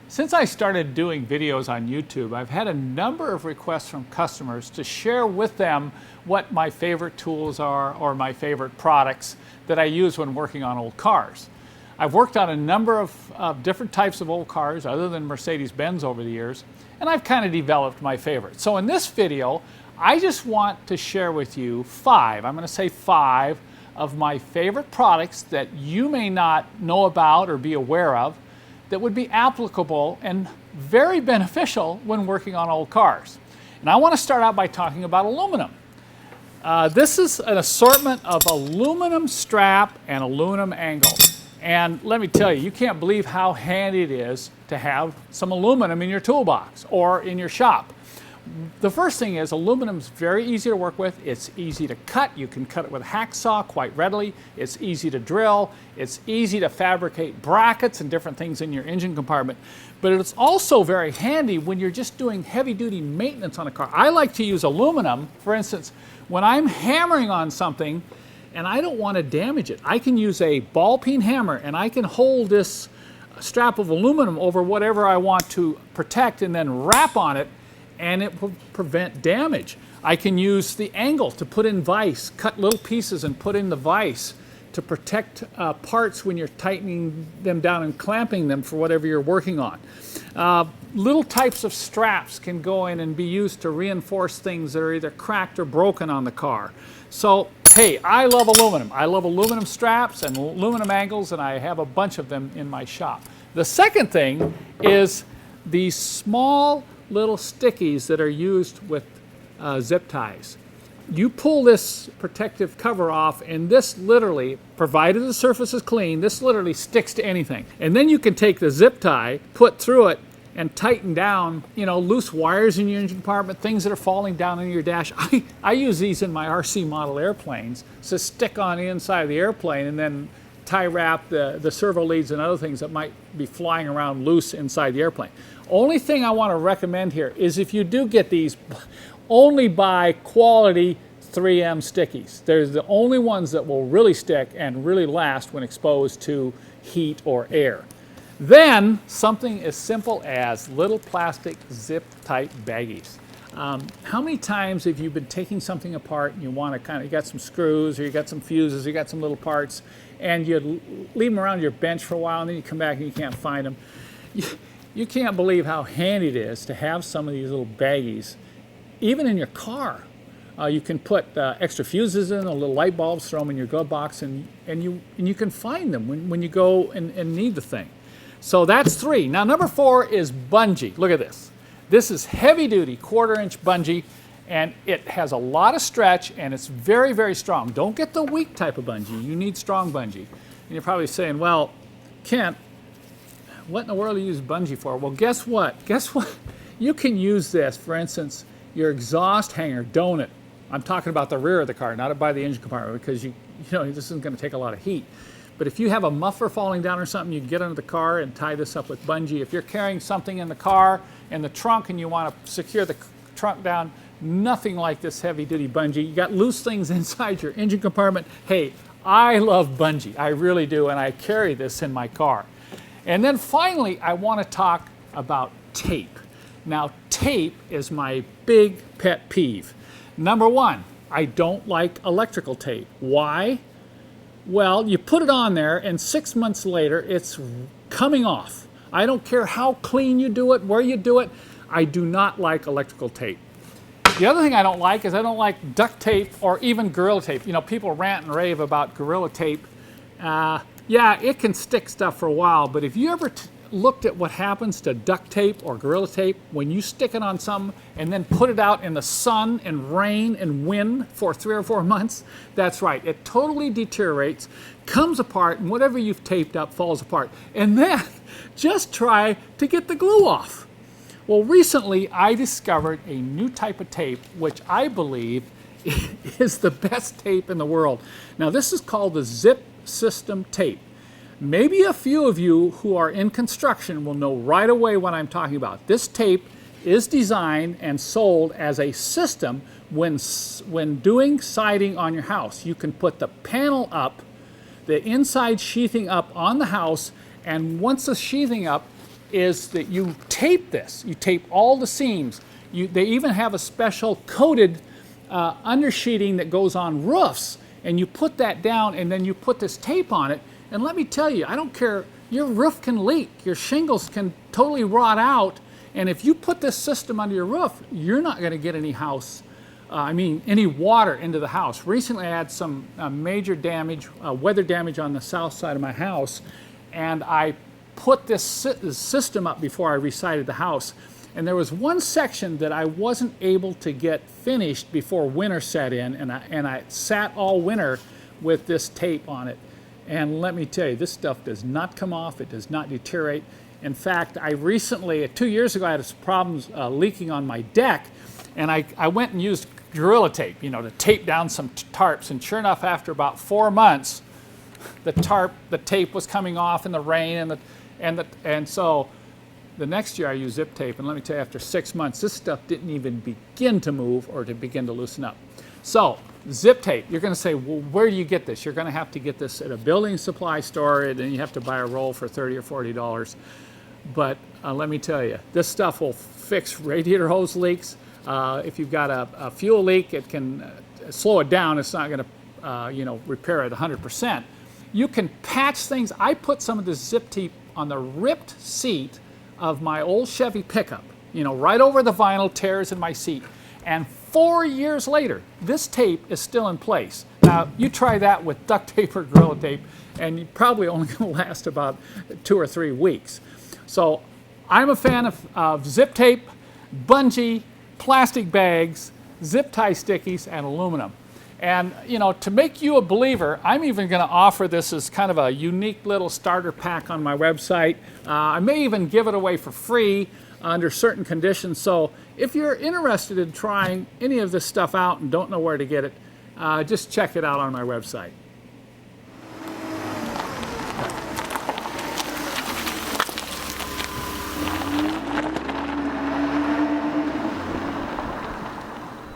Since I started doing videos on YouTube, I've had a number of requests from customers to share with them what my favorite tools are or my favorite products that I use when working on old cars. I've worked on a number of different types of old cars other than Mercedes-Benz over the years, and I've kind of developed my favorites. So in this video, I just want to share with you five of my favorite products that you may not know about or be aware of that would be applicable and very beneficial when working on old cars. And I want to start out by talking about aluminum. This is an assortment of aluminum strap and aluminum angle. And let me tell you, you can't believe how handy it is to have some aluminum in your toolbox or in your shop. The first thing is aluminum is very easy to work with. It's easy to cut. You can cut it with a hacksaw quite readily. It's easy to drill. It's easy to fabricate brackets and different things in your engine compartment. But it's also very handy when you're just doing heavy-duty maintenance on a car. I like to use aluminum, for instance, when I'm hammering on something and I don't want to damage it. I can use a ball-peen hammer and I can hold this strap of aluminum over whatever I want to protect and then wrap on it, and it will prevent damage. I can use the angle to put in vise, cut little pieces and put in the vise to protect parts when you're tightening them down and clamping them for whatever you're working on. Little types of straps can go in and be used to reinforce things that are either cracked or broken on the car. So, hey, I love aluminum. I love aluminum straps and aluminum angles, and I have a bunch of them in my shop. The second thing is these small little stickies that are used with zip ties. You pull this protective cover off and this literally, provided the surface is clean, this literally sticks to anything. And then you can take the zip tie, put through it, and tighten down, loose wires in your engine compartment, things that are falling down in your dash. I use these in my RC model airplanes to stick on the inside of the airplane and then tie wrap the servo leads and other things that might be flying around loose inside the airplane. Only thing I want to recommend here is if you do get these, only buy quality 3M stickies. They're the only ones that will really stick and really last when exposed to heat or air. Then something as simple as little plastic zip type baggies. How many times have you been taking something apart and you want to you got some screws or you got some fuses, you got some little parts, and you leave them around your bench for a while and then you come back and you can't find them. You can't believe how handy it is to have some of these little baggies, even in your car. You can put extra fuses in, little light bulbs, throw them in your glove box, and you can find them when you go and need the thing. So that's three. Now number four is bungee. Look at this. This is heavy duty 1/4-inch bungee, and it has a lot of stretch and it's very, very strong. Don't get the weak type of bungee. You need strong bungee. And you're probably saying, well, Kent, what in the world do you use bungee for? Well, guess what? Guess what? You can use this, for instance, your exhaust hanger donut. I'm talking about the rear of the car, not by the engine compartment, because this isn't going to take a lot of heat. But if you have a muffler falling down or something, you can get under the car and tie this up with bungee. If you're carrying something in the car, in the trunk, and you want to secure the trunk down, nothing like this heavy-duty bungee. You got loose things inside your engine compartment. Hey, I love bungee. I really do, and I carry this in my car. And then finally, I want to talk about tape. Now, tape is my big pet peeve. Number one, I don't like electrical tape. Why? Well, you put it on there and 6 months later, it's coming off. I don't care how clean you do it, where you do it. I do not like electrical tape. The other thing I don't like is I don't like duct tape or even Gorilla Tape. People rant and rave about Gorilla Tape. Yeah, it can stick stuff for a while, but if you ever looked at what happens to duct tape or Gorilla Tape when you stick it on something and then put it out in the sun and rain and wind for 3 or 4 months, that's right, it totally deteriorates, comes apart, and whatever you've taped up falls apart. And then just try to get the glue off. Well, recently I discovered a new type of tape which I believe is the best tape in the world. Now this is called the Zip System tape. Maybe a few of you who are in construction will know right away what I'm talking about. This tape is designed and sold as a system when doing siding on your house. You can put the panel up, the inside sheathing up on the house, and once the sheathing up, is that you tape this. You tape all the seams. They even have a special coated undersheeting that goes on roofs, and you put that down and then you put this tape on it. And let me tell you, I don't care, your roof can leak, your shingles can totally rot out, and if you put this system under your roof, you're not going to get any any water into the house. Recently I had some major damage, weather damage on the south side of my house, and I put this system up before I resided the house. And there was one section that I wasn't able to get finished before winter set in, and I sat all winter with this tape on it. And let me tell you, this stuff does not come off, it does not deteriorate. In fact, I recently, 2 years ago, I had some problems leaking on my deck, and I went and used Gorilla Tape, to tape down some tarps, and sure enough, after about 4 months, the tape was coming off in the rain, and so the next year I used zip tape, and let me tell you, after 6 months, this stuff didn't even begin to move or to begin to loosen up. So, zip tape, you're going to say, well, where do you get this? You're going to have to get this at a building supply store, and you have to buy a roll for $30 or $40. But let me tell you, this stuff will fix radiator hose leaks. If you've got a fuel leak, it can slow it down. It's not going to, repair it 100%. You can patch things. I put some of this zip tape on the ripped seat of my old Chevy pickup, right over the vinyl tears in my seat. And 4 years later, this tape is still in place. Now, you try that with duct tape or Gorilla Tape, and you're probably only going to last about 2 or 3 weeks. So I'm a fan of zip tape, bungee, plastic bags, zip tie stickies, and aluminum. And, to make you a believer, I'm even going to offer this as kind of a unique little starter pack on my website. I may even give it away for free under certain conditions. So if you're interested in trying any of this stuff out and don't know where to get it, just check it out on my website.